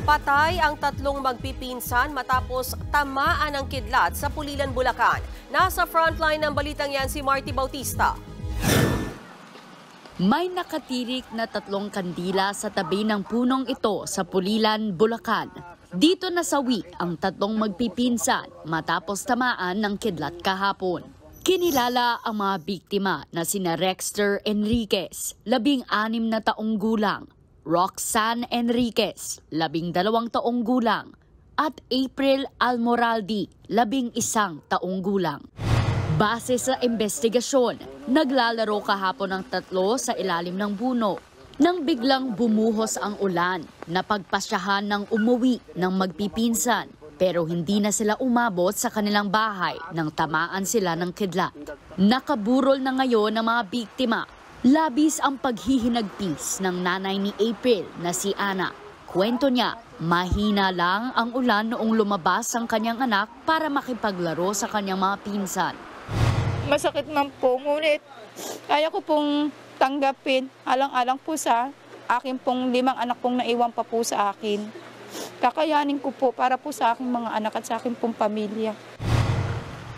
Patay ang tatlong magpipinsan matapos tamaan ng kidlat sa Pulilan, Bulacan. Nasa frontline ng balitang yan si Marty Bautista. May nakatirik na tatlong kandila sa tabi ng punong ito sa Pulilan, Bulacan. Dito nasawi ang tatlong magpipinsan matapos tamaan ng kidlat kahapon. Kinilala ang mga biktima na sina Rexter Enriquez, 16 na taong gulang, Roxanne Enriquez, 12 taong gulang, at April Almoraldi, 11 taong gulang. Base sa investigasyon, naglalaro kahapon ang tatlo sa ilalim ng puno nang biglang bumuhos ang ulan. Napagpasyahan ng umuwi ng magpipinsan pero hindi na sila umabot sa kanilang bahay nang tamaan sila ng kidlat. Nakaburol na ngayon ang mga biktima. Labis ang paghihinagpis ng nanay ni April na si Ana. Kwento niya, mahina lang ang ulan noong lumabas ang kanyang anak para makipaglaro sa kanyang mga pinsan. Masakit man po, ngunit kaya ko pong tanggapin alang-alang po sa akin pong 5 anak pong naiwan pa po sa akin. Kakayanin ko po para po sa aking mga anak at sa aking pong pamilya.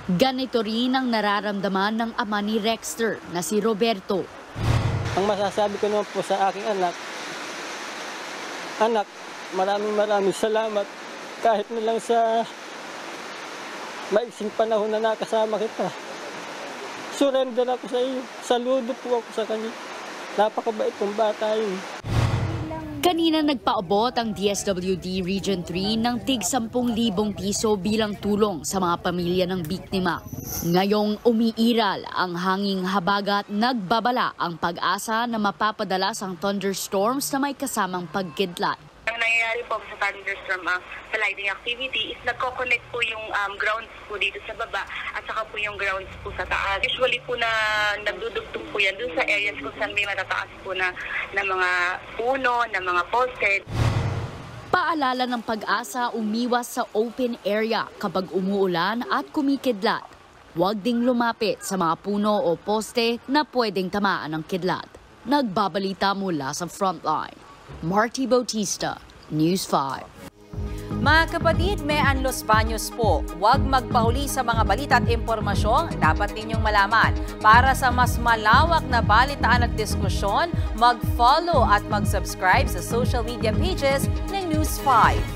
Ganito rin ang nararamdaman ng ama ni Rexter na si Roberto. Ang masasabi ko naman po sa aking anak, maraming salamat kahit na lang sa maiksing panahon na nakasama kita. Surrender ako sa iyo. Saludo po ako sa kanya. Napakabait kong bata yun. Kanina nagpaabot ang DSWD Region 3 ng tig 10,000 piso bilang tulong sa mga pamilya ng biktima. Ngayong umiiral ang hanging habagat, nagbabala ang pag-asa na mapapadalas ang thunderstorms na may kasamang pagkidlat. Ang nangyayari po sa thunderstorm, sliding activity is nagko-connect po yung grounds po dito sa baba at saka po yung grounds po sa taas. Usually po na nagdudugtong po yan dun sa areas kung saan may matataas po na mga puno, na mga poste. Paalala ng pag-asa, umiwas sa open area kapag umuulan at kumikidlat. Huwag ding lumapit sa mga puno o poste na pwedeng tamaan ng kidlat. Nagbabalita mula sa frontline. Marty Bautista, News 5. Mga kapatid, may Los Baños po. Huwag magpahuli sa mga balita at impormasyong dapat ninyong malaman. Para sa mas malawak na balitaan at diskusyon, mag-follow at mag-subscribe sa social media pages ng News 5.